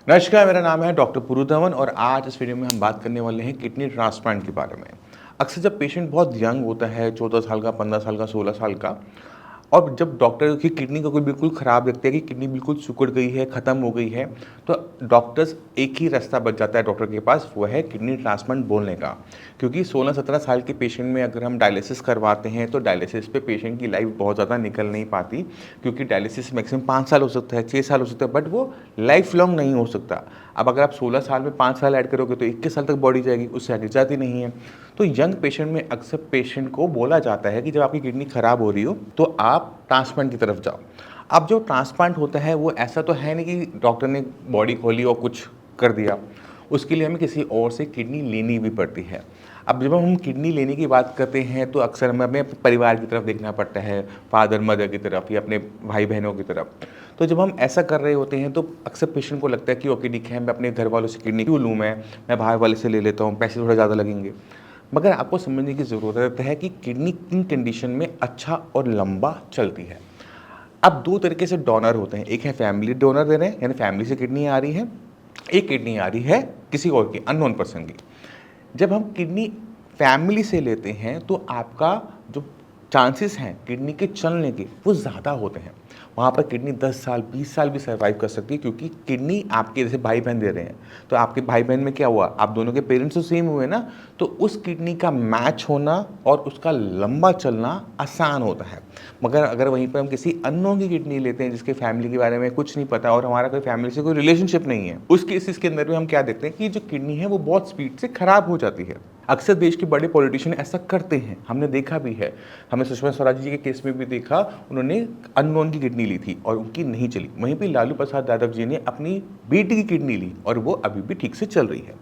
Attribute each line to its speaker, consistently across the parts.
Speaker 1: नमस्कार, मेरा नाम है डॉक्टर पुरु धवन और आज इस वीडियो में हम बात करने वाले हैं किडनी ट्रांसप्लांट के बारे में। अक्सर जब पेशेंट बहुत यंग होता है, 14 साल का, 15 साल का, 16 साल का, और जब डॉक्टर की किडनी को कोई बिल्कुल ख़राब लगता है कि किडनी बिल्कुल सिकुड़ गई है, ख़त्म हो गई है, तो डॉक्टर्स एक ही रास्ता बच जाता है डॉक्टर के पास, वो है किडनी ट्रांसप्लांट बोलने का। क्योंकि 16-17 साल के पेशेंट में अगर हम डायलिसिस करवाते हैं तो डायलिसिस पे पेशेंट की लाइफ बहुत ज़्यादा निकल नहीं पाती, क्योंकि डायलिसिस मैक्सिमम 5 साल हो सकता है, 6 साल हो सकता है, बट वो लाइफ लॉन्ग नहीं हो सकता। अब अगर आप 16 साल में 5 साल ऐड करोगे तो 21 साल तक बॉडी जाएगी, उससे आगे जाती नहीं है। तो यंग पेशेंट में अक्सर पेशेंट को बोला जाता है कि जब आपकी किडनी ख़राब हो रही हो तो आप ट्रांसप्लांट की तरफ जाओ। अब जो ट्रांसप्लांट होता है वो ऐसा तो है नहीं कि डॉक्टर ने बॉडी खोली और कुछ कर दिया, उसके लिए हमें किसी और से किडनी लेनी भी पड़ती है। अब जब हम किडनी लेने की बात करते हैं तो अक्सर हमें अपने परिवार की तरफ देखना पड़ता है, फादर मदर की तरफ या अपने भाई बहनों की तरफ। तो जब हम ऐसा कर रहे होते हैं तो अक्सर पेशेंट को लगता है कि ओके ठीक है, मैं अपने घर वालों से किडनी क्यों लूँ, मैं बाहर वाले से ले लेता हूँ, पैसे थोड़े ज़्यादा लगेंगे। मगर आपको समझने की ज़रूरत है कि किडनी किन कंडीशन में अच्छा और लंबा चलती है। अब 2 तरीके से डोनर होते हैं, एक है फैमिली डोनर दे रहे हैं, यानी फैमिली से किडनी आ रही है, एक किडनी आ रही है किसी और की, अननोन पर्सन की। जब हम किडनी फैमिली से लेते हैं तो आपका जो चांसेस हैं किडनी के चलने के वो ज़्यादा होते हैं। वहाँ पर किडनी 10 साल 20 साल भी सर्वाइव कर सकती है, क्योंकि किडनी आपके जैसे भाई बहन दे रहे हैं, तो आपके भाई बहन में क्या हुआ, आप दोनों के पेरेंट्स तो सेम हुए ना, तो उस किडनी का मैच होना और उसका लंबा चलना आसान होता है। मगर अगर वहीं पर हम किसी अननोन की किडनी लेते हैं जिसके फैमिली के बारे में कुछ नहीं पता और हमारा कोई फैमिली से कोई रिलेशनशिप नहीं है, उस केसेस के अंदर भी हम क्या देखते हैं कि जो किडनी है वो बहुत स्पीड से खराब हो जाती है। अक्सर देश के बड़े पॉलिटिशियन ऐसा करते हैं, हमने देखा भी है। हमने सुषमा स्वराज जी के केस में भी देखा, उन्होंने अननोन की किडनी ली थी और उनकी नहीं चली। वहीं पे लालू प्रसाद यादव जी ने अपनी बेटी की किडनी ली और वो अभी भी ठीक से चल रही है।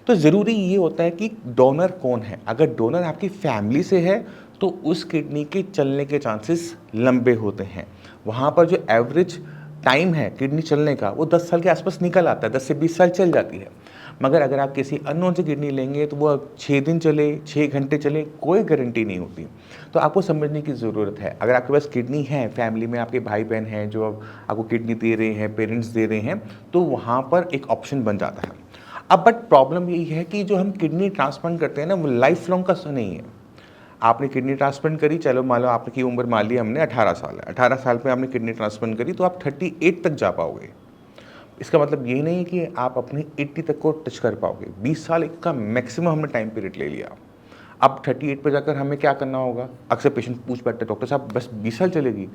Speaker 1: तो ज़रूरी ये होता है कि डोनर कौन है। अगर डोनर आपकी फैमिली से है तो उस किडनी के चलने के चांसेस लंबे होते हैं। वहाँ पर जो एवरेज टाइम है किडनी चलने का वो 10 साल के आसपास निकल आता है, 10 से 20 साल चल जाती है। मगर अगर आप किसी अननोन से किडनी लेंगे तो वो 6 दिन चले, 6 घंटे चले, कोई गारंटी नहीं होती। तो आपको समझने की ज़रूरत है, अगर आपके पास किडनी है, फैमिली में आपके भाई बहन हैं जो अब आपको किडनी दे रहे हैं, पेरेंट्स दे रहे हैं, तो वहाँ पर एक ऑप्शन बन जाता है। अब बट प्रॉब्लम यही है कि जो हम किडनी ट्रांसप्लांट करते हैं ना, वो लाइफ लॉन्ग का नहीं है। आपने किडनी ट्रांसप्लांट करी, चलो मान लो आपकी उम्र मान ली हमने 18 साल है, 18 साल पे आपने किडनी ट्रांसप्लांट करी तो आप 38 तक जा पाओगे। इसका मतलब ये नहीं है कि आप अपनी 80 तक को टच कर पाओगे। 20 साल का मैक्सिमम हमने टाइम पीरियड ले लिया। अब 38 पे जाकर हमें क्या करना होगा? अक्सर पेशेंट पूछ बैठते हैं, डॉक्टर साहब बस 20 साल चलेगी?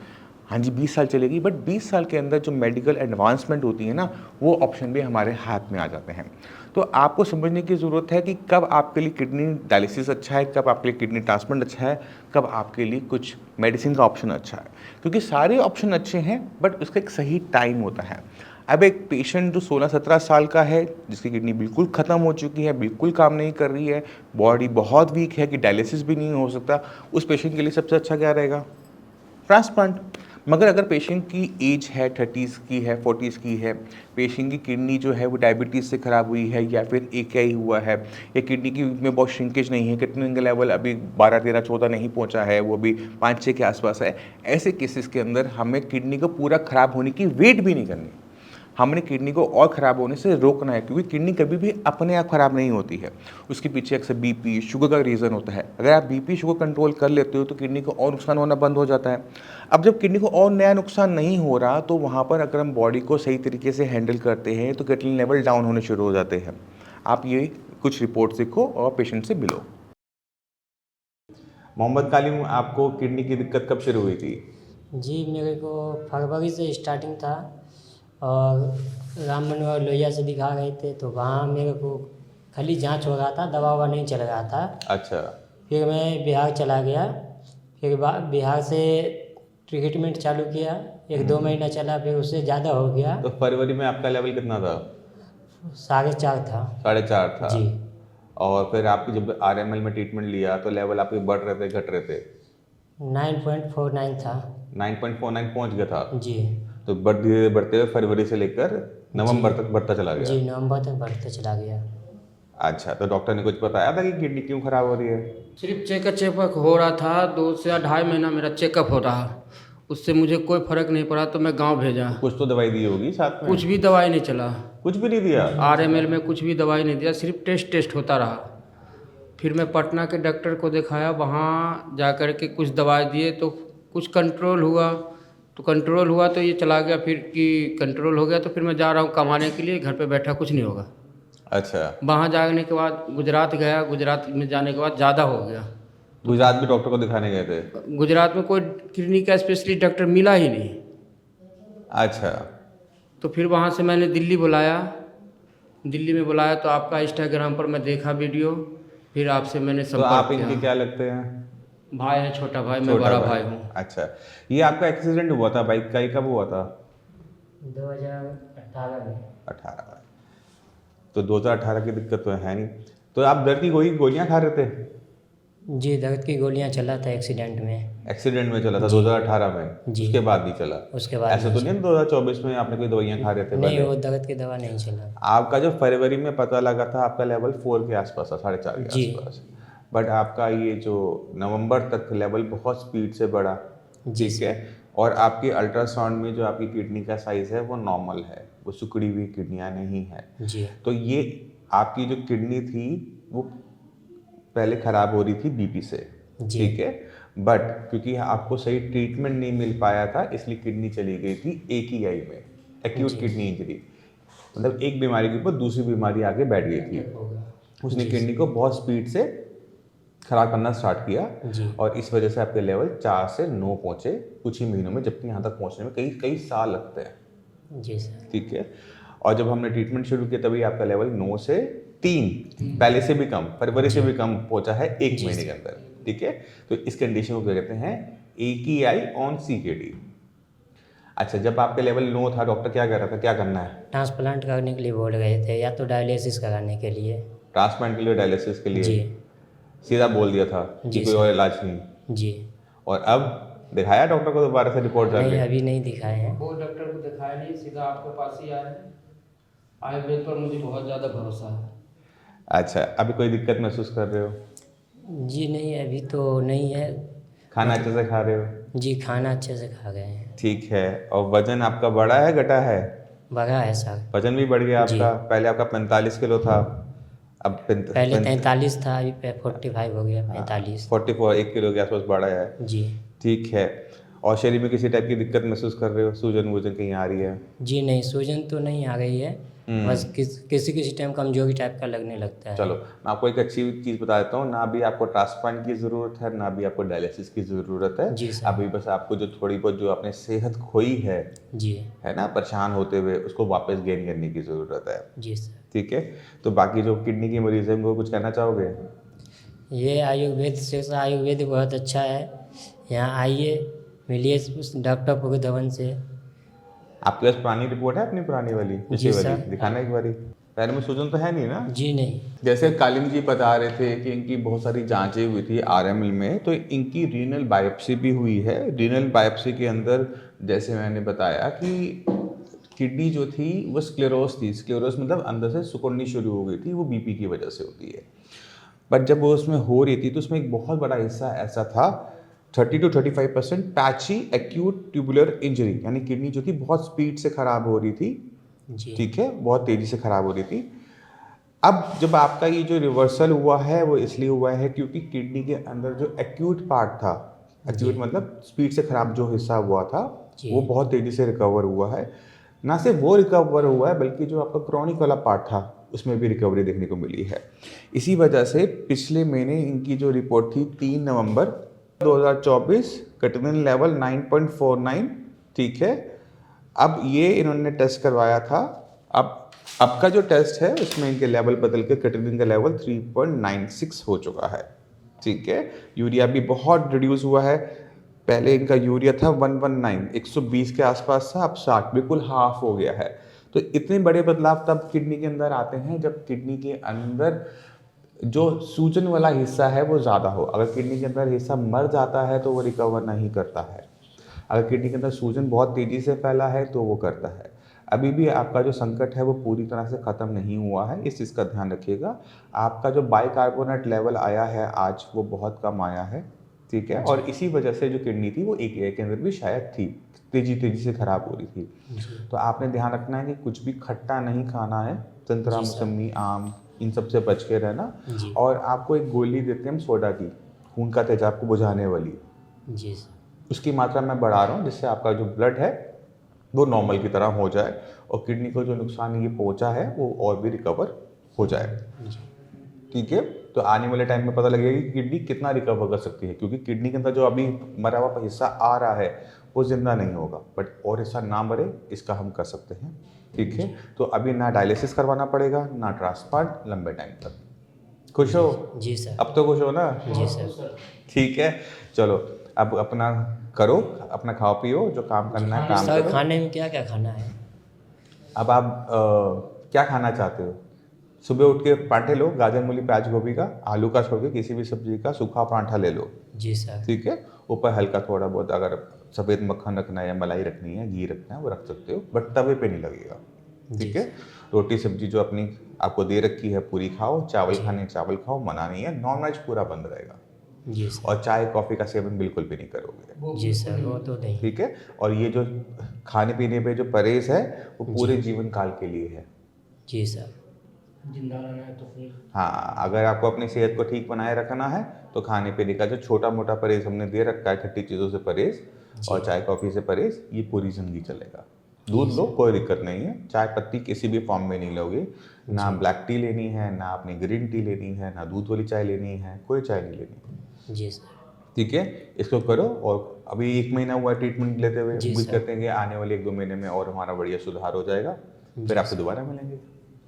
Speaker 1: हाँ जी, 20 साल चलेगी, बट 20 साल के अंदर जो मेडिकल एडवांसमेंट होती है ना, वो ऑप्शन भी हमारे हाथ में आ जाते हैं। तो आपको समझने की ज़रूरत है कि कब आपके लिए किडनी डायलिसिस अच्छा है, कब आपके लिए किडनी ट्रांसप्लांट अच्छा है, कब आपके लिए कुछ मेडिसिन का ऑप्शन अच्छा है। क्योंकि सारे ऑप्शन अच्छे हैं, बट उसका एक सही टाइम होता है। अब एक पेशेंट जो 16-17 साल का है, जिसकी किडनी बिल्कुल ख़त्म हो चुकी है, बिल्कुल काम नहीं कर रही है, बॉडी बहुत वीक है कि डायलिसिस भी नहीं हो सकता, उस पेशेंट के लिए सबसे अच्छा क्या रहेगा? ट्रांसप्लांट। मगर अगर पेशेंट की एज है 30s की है, 40s की है, पेशेंट की किडनी जो है वो डायबिटीज़ से ख़राब हुई है या फिर AKI हुआ है, या किडनी की में बहुत श्रिंकेज नहीं है, किडनी का लेवल अभी 12, 13, 14 नहीं पहुंचा है, वो अभी 5-6 के आसपास है, ऐसे केसेस के अंदर हमें किडनी को पूरा ख़राब होने की वेट भी नहीं करनी। हमने किडनी को और ख़राब होने से रोकना है, क्योंकि किडनी कभी भी अपने आप ख़राब नहीं होती है। उसके पीछे अक्सर BP, शुगर का रीज़न होता है। अगर आप BP, शुगर कंट्रोल कर लेते हो तो किडनी को और नुकसान होना बंद हो जाता है। अब जब किडनी को और नया नुकसान नहीं हो रहा तो वहाँ पर अगर हम बॉडी को सही तरीके से हैंडल करते हैं तो किडनी लेवल डाउन होने शुरू हो जाते हैं। आप ये कुछ रिपोर्ट सीखो और पेशेंट से मिलो। मोहम्मद कालिम, आपको किडनी की दिक्कत कब शुरू हुई थी?
Speaker 2: जी, मेरे को फरवरी से स्टार्टिंग था और राम मनोहर लोहिया से दिखा गए थे, तो वहाँ मेरे को खाली जांच हो रहा था, दवा ववा नहीं चल रहा था।
Speaker 1: अच्छा।
Speaker 2: फिर मैं बिहार चला गया, फिर बिहार से ट्रीटमेंट चालू किया, 1-2 महीना चला, फिर उससे ज़्यादा हो गया।
Speaker 1: तो फरवरी में आपका लेवल कितना था?
Speaker 2: 4.5 था।
Speaker 1: 4.5 था।
Speaker 2: जी।
Speaker 1: और फिर आपकी जब RML में ट्रीटमेंट लिया तो लेवल आपके बढ़ रहे थे, घट रहे थे?
Speaker 2: 9.49 था।
Speaker 1: 9.49 पहुंच गया था।
Speaker 2: जी।
Speaker 1: तो धीरे धीरे बढ़ते हुए फरवरी से लेकर
Speaker 2: जी।
Speaker 1: नवंबर तक बढ़ता चला गया।
Speaker 2: जी, नवंबर तक बढ़ते चला गया।
Speaker 1: अच्छा, तो डॉक्टर ने कुछ बताया था कि किडनी क्यों खराब हो रही है?
Speaker 3: सिर्फ चेकअप हो रहा था, 2 से 2.5 महीना मेरा चेकअप हो रहा। उससे मुझे कोई फ़र्क नहीं पड़ा तो मैं गांव भेजा।
Speaker 1: कुछ तो दवाई दी होगी साथ में?
Speaker 3: कुछ भी दवाई नहीं चला,
Speaker 1: कुछ भी नहीं दिया?
Speaker 3: RML में कुछ भी दवाई नहीं दिया, सिर्फ टेस्ट होता रहा। फिर मैं पटना के डॉक्टर को दिखाया, वहाँ जा कर के कुछ दवाई दिए तो कुछ कंट्रोल हुआ, तो ये चला गया। फिर कि कंट्रोल हो गया तो फिर मैं जा रहा हूँ कमाने के लिए, घर पे बैठा कुछ नहीं होगा।
Speaker 1: अच्छा,
Speaker 3: वहाँ जाने के बाद गुजरात गया, गुजरात में जाने के बाद ज़्यादा हो गया।
Speaker 1: गुजरात में डॉक्टर को दिखाने गए थे?
Speaker 3: गुजरात में कोई क्लिनिक का स्पेशलिस्ट डॉक्टर मिला ही नहीं।
Speaker 1: अच्छा,
Speaker 3: तो फिर वहाँ से मैंने दिल्ली में बुलाया तो आपका इंस्टाग्राम पर मैं देखा वीडियो, फिर आपसे मैंने
Speaker 1: तो आप
Speaker 3: संपर्क
Speaker 1: इनके
Speaker 3: किया।
Speaker 1: क्या लगते हैं?
Speaker 3: भाई है, छोटा भाई, मैं
Speaker 1: छोटा
Speaker 3: बड़ा भाई हूँ।
Speaker 1: अच्छा, ये आपका एक्सीडेंट हुआ था बाइक का, ये कब हुआ था?
Speaker 2: 2018 में।
Speaker 1: 18 में। तो 2018 की दिक्कत तो है नहीं। तो आप दर्द की गोलियां खा रहे थे?
Speaker 2: जी, दर्द की गोलियां चला था एक्सीडेंट में।
Speaker 1: एक्सीडेंट में चला था 2018 में?
Speaker 2: जी।
Speaker 1: उसके बाद नहीं चला?
Speaker 2: उसके बाद
Speaker 1: ऐसा तो नहीं 2024 में आपने कोई दवाइयां खा रहे थे
Speaker 2: नहीं,
Speaker 1: पहले?
Speaker 2: वो दर्द की दवा नहीं चला।
Speaker 1: आपका जो फरवरी में पता लगा था आपका लेवल 4 के आसपास था, 4.5 के
Speaker 2: जी।
Speaker 1: आसपास। बट आपका ये जो नवंबर तक लेवल बहुत स्पीड से बढ़ा, ठीक है। और आपके अल्ट्रासाउंड में जो आपकी किडनी का साइज है वो नॉर्मल है, वो सिकुड़ी हुई किडनियाँ नहीं है।
Speaker 2: जी।
Speaker 1: तो ये आपकी जो किडनी थी वो पहले खराब हो रही थी बीपी से,
Speaker 2: जी।
Speaker 1: ठीक है। बट क्योंकि आपको सही ट्रीटमेंट नहीं मिल पाया था इसलिए किडनी चली गई थी AKI में, एक्यूट किडनी इंजरी। मतलब एक बीमारी के ऊपर दूसरी बीमारी आगे बैठ गई थी। उसने किडनी को बहुत स्पीड से खराब करना स्टार्ट किया
Speaker 2: जी।
Speaker 1: और इस वजह से आपके लेवल 4 से 9 पहुंचे कुछ ही महीनों में, जबकि यहाँ तक पहुंचने में कई कई साल लगते हैं।
Speaker 2: जी सर।
Speaker 1: ठीक है। और जब हमने ट्रीटमेंट शुरू किया तभी आपका लेवल 9 से 3, पहले से भी कम, फरवरी से भी कम पहुंचा है 1 महीने के अंदर, ठीक है। तो इस कंडीशन को क्या कहते हैं? AKI on CKD। अच्छा, जब आपके लेवल 9 था डॉक्टर क्या कह रहा था, क्या करना है?
Speaker 2: ट्रांसप्लांट करने के लिए बोल रहे थे, या तो डायलिसिस कराने के लिए।
Speaker 1: ट्रांसप्लांट के लिए, डायलिसिस के लिए?
Speaker 2: जी।
Speaker 1: सीधा बोल दिया था कि कोई और इलाज नहीं?
Speaker 2: जी।
Speaker 1: और अब दिखाया डॉक्टर को दोबारा से रिपोर्ट
Speaker 2: नहीं,
Speaker 1: जाके?
Speaker 2: अभी नहीं दिखाए हैं।
Speaker 3: वो डॉक्टर को दिखाया नहीं, सीधा आपके पास ही आए। आयुर्वेद पर मुझे बहुत ज़्यादा भरोसा है।
Speaker 1: अच्छा, अभी कोई दिक्कत महसूस कर रहे हो?
Speaker 2: जी नहीं, अभी तो नहीं है।
Speaker 1: खाना अच्छे से खा रहे हो?
Speaker 2: जी, खाना अच्छे से खा गए हैं।
Speaker 1: ठीक है। और वजन आपका बढ़ा है घटा है?
Speaker 2: बढ़ा है सर।
Speaker 1: वजन भी बढ़ गया
Speaker 2: जी।
Speaker 1: आपका? पहले आपका 45 किलो था, अब
Speaker 2: पहले 43 था, अभी 45 हो गया, 45।
Speaker 1: 44, 1 किलो के आसपास बढ़ा है।
Speaker 2: जी।
Speaker 1: ठीक है। और शरीर में किसी टाइप की दिक्कत महसूस कर रहे हो? सूजन वूजन कहीं आ रही है?
Speaker 2: जी नहीं, सूजन तो नहीं आ रही है, बस किसी टाइम कमजोरी टाइप का लगने लगता है।
Speaker 1: चलो, मैं आपको एक अच्छी चीज़ बता देता हूँ, ना भी आपको ट्रांसप्लांट की ज़रूरत है ना भी आपको डायलिसिस की ज़रूरत है।
Speaker 2: जी सर।
Speaker 1: अभी बस आपको जो थोड़ी बहुत जो आपने सेहत खोई है
Speaker 2: जी।
Speaker 1: है ना, परेशान होते हुए, उसको वापस गेन करने की ज़रूरत है।
Speaker 2: जी सर।
Speaker 1: ठीक है। तो बाकी जो किडनी की मरीज़ है उनको कुछ कहना चाहोगे?
Speaker 2: ये आयुर्वेद बहुत अच्छा है, यहाँ आइए, मिलिए उस डॉक्टर पुरु धवन से।
Speaker 1: आपके पास पुरानी रिपोर्ट है अपनी, पुरानी वाली पिछली
Speaker 2: जी
Speaker 1: वाली?
Speaker 2: सर।
Speaker 1: दिखाना एक बारी। पैर में सूजन तो है नहीं ना?
Speaker 2: जी नहीं।
Speaker 1: जैसे कालिम जी बता रहे थे कि इनकी बहुत सारी जांचें हुई थी RML में, तो इनकी रीनल बायोप्सी भी हुई है। रीनल बायोप्सी के अंदर जैसे मैंने बताया कि किडनी जो थी वो स्क्लेरोस थी। स्क्लेरोस मतलब अंदर से सिकुड़नी शुरू हो गई थी, वो बीपी की वजह से होती है। बट जब वो उसमें हो रही थी तो उसमें एक बहुत बड़ा हिस्सा ऐसा था, 30 to 35% patchy acute tubular injury, यानी किडनी जो थी बहुत स्पीड से ख़राब हो रही थी,
Speaker 2: जी।
Speaker 1: ठीक है, बहुत तेज़ी से ख़राब हो रही थी। अब जब आपका ये जो रिवर्सल हुआ है वो इसलिए हुआ है क्योंकि किडनी के अंदर जो एक्यूट पार्ट था, एक्यूट मतलब स्पीड से ख़राब जो हिस्सा हुआ था, वो बहुत तेज़ी से रिकवर हुआ है। ना सिर्फ वो रिकवर हुआ है बल्कि जो आपका क्रॉनिक वाला पार्ट था उसमें भी रिकवरी देखने को मिली है। इसी वजह से पिछले महीने इनकी जो रिपोर्ट थी 3 नवंबर 2024, क्रिएटिनिन लेवल 9.49, ठीक है। अब ये इन्होंने टेस्ट करवाया था, अब का जो टेस्ट है उसमें इनके लेवल बदल के क्रिएटिनिन का लेवल 3.96 हो चुका है, ठीक है। यूरिया भी बहुत रिड्यूस हुआ है। पहले इनका यूरिया था 119, 120 के आसपास था, अब 60, बिल्कुल हाफ हो गया है। तो इतने बड़े बदलाव तब किडनी के अंदर आते हैं जब किडनी के अंदर जो सूजन वाला हिस्सा है वो ज़्यादा हो। अगर किडनी के अंदर हिस्सा मर जाता है तो वो रिकवर नहीं करता है। अगर किडनी के अंदर सूजन बहुत तेज़ी से फैला है तो वो करता है। अभी भी आपका जो संकट है वो पूरी तरह से ख़त्म नहीं हुआ है, इस चीज़ का ध्यान रखिएगा। आपका जो बाइकार्बोनेट लेवल आया है आज वो बहुत कम आया है, ठीक है। और इसी वजह से जो किडनी थी वो एक के अंदर भी शायद थी, तेजी से खराब हो रही थी। तो आपने ध्यान रखना है कि कुछ भी खट्टा नहीं खाना है, संतरा, मौसमी, आम, इन सब से बच के रहना।
Speaker 2: जी।
Speaker 1: और आपको एक गोली देते हैं हम सोडा की, खून का तेजाब को बुझाने वाली,
Speaker 2: जी सर।
Speaker 1: उसकी मात्रा मैं बढ़ा रहा हूँ जिससे आपका जो ब्लड है वो नॉर्मल की तरह हो जाए और किडनी को जो नुकसान ये पहुंचा है वो और भी रिकवर हो जाए। ठीक है। तो आने वाले टाइम में पता लगेगा कि किडनी कितना रिकवर कर सकती है, क्योंकि किडनी के अंदर जो अभी मरा हुआ हिस्सा आ रहा है वो जिंदा नहीं होगा, बट और हिस्सा ना मरे इसका हम कर सकते हैं। ठीक है। तो अभी ना डायलिसिस करवाना पड़ेगा ना ट्रांसप्लांट लंबे टाइम तक। खुश हो?
Speaker 2: जी सर।
Speaker 1: अब तो खुश हो ना?
Speaker 2: जी सर।
Speaker 1: ठीक है। चलो अब अपना करो, अपना खाओ पियो, जो काम करना है काम
Speaker 2: सर
Speaker 1: करो।
Speaker 2: खाने में क्या क्या खाना है?
Speaker 1: अब आप क्या खाना चाहते हो? सुबह उठ के पराठे लो, गाजर मूली प्याज गोभी का, आलू का छोड़ के किसी भी सब्जी का सूखा पराठा ले लो।
Speaker 2: जी सर।
Speaker 1: ठीक है। ऊपर हल्का थोड़ा बहुत अगर सफ़ेद मक्खन रखना है या मलाई रखनी है, घी रखना है, वो रख सकते हो, बट तवे पे नहीं लगेगा। ठीक है। रोटी सब्जी जो अपनी आपको दे रखी है पूरी खाओ, चावल खाने चावल खाओ, मना नहीं है, नॉन वेज पूरा बंद रहेगा।
Speaker 2: जी सर।
Speaker 1: और चाय कॉफ़ी का सेवन बिल्कुल भी नहीं करोगे।
Speaker 2: जी सर, वो तो नहीं।
Speaker 1: ठीक है। और ये जो खाने पीने पे जो परहेज है वो पूरे जीवन काल के लिए है।
Speaker 2: जी सर।
Speaker 3: जिंदा रहना है तो फिर
Speaker 1: हाँ, अगर आपको अपनी सेहत को ठीक बनाए रखना है तो खाने पीने का जो छोटा मोटा परहेज हमने दे रखा है, खट्टी चीज़ों से परहेज और चाय कॉफ़ी से परहेज, ये पूरी जिंदगी चलेगा। दूध लो, कोई दिक्कत नहीं है, चाय पत्ती किसी भी फॉर्म में नहीं लोगे, ना ब्लैक टी लेनी है, ना आपने ग्रीन टी लेनी है, ना दूध वाली चाय लेनी है, कोई चाय नहीं लेनी।
Speaker 2: जी सर।
Speaker 1: ठीक है। इसको करो। और अभी 1 महीना हुआ ट्रीटमेंट लेते हुए,
Speaker 2: जी
Speaker 1: उम्मीद
Speaker 2: सर।
Speaker 1: करते हैं कि आने वाले 1-2 महीने में और हमारा बढ़िया सुधार हो जाएगा, फिर आपसे दोबारा मिलेंगे।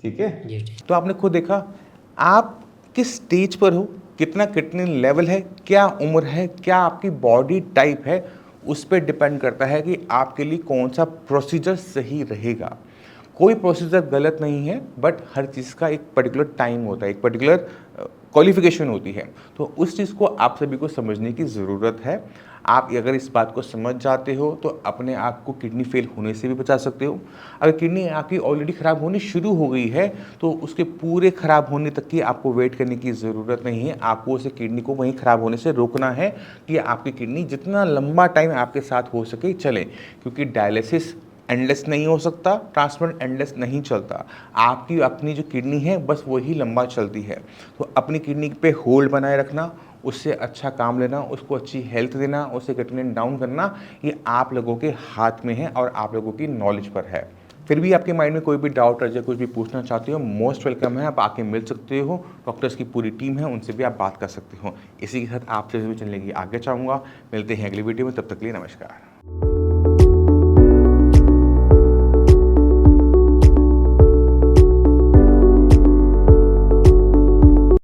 Speaker 1: ठीक है।
Speaker 2: जी ठीक।
Speaker 1: तो आपने खुद देखा आप किस स्टेज पर हो, कितना किडनी लेवल है, क्या उम्र है, क्या आपकी बॉडी टाइप है, उस पर डिपेंड करता है कि आपके लिए कौन सा प्रोसीजर सही रहेगा। कोई प्रोसीजर गलत नहीं है, बट हर चीज़ का एक पर्टिकुलर टाइम होता है, एक पर्टिकुलर क्वालिफिकेशन होती है। तो उस चीज़ को आप सभी को समझने की ज़रूरत है। आप अगर इस बात को समझ जाते हो तो अपने आप को किडनी फेल होने से भी बचा सकते हो। अगर किडनी आपकी ऑलरेडी ख़राब होनी शुरू हो गई है तो उसके पूरे ख़राब होने तक की आपको वेट करने की ज़रूरत नहीं है। आपको उसे किडनी को वहीं ख़राब होने से रोकना है कि आपकी किडनी जितना लंबा टाइम आपके साथ हो सके चले, क्योंकि डायलिसिस एंडलेस नहीं हो सकता, ट्रांसप्लांट एंडलेस नहीं चलता। आपकी अपनी जो किडनी है बस वही लंबा चलती है। तो अपनी किडनी पे होल्ड बनाए रखना, उससे अच्छा काम लेना, उसको अच्छी हेल्थ देना, उसे क्रिएटिनिन डाउन करना, ये आप लोगों के हाथ में है और आप लोगों की नॉलेज पर है। फिर भी आपके माइंड में कोई भी डाउट रह जाए, कुछ भी पूछना चाहते हो, मोस्ट वेलकम है, आप आके मिल सकते हो। डॉक्टर्स की पूरी टीम है, उनसे भी आप बात कर सकते हो। इसी के साथ आपसे भी चलने की आगे चाहूँगा। मिलते हैं अगली वीडियो में, तब तक के लिए नमस्कार।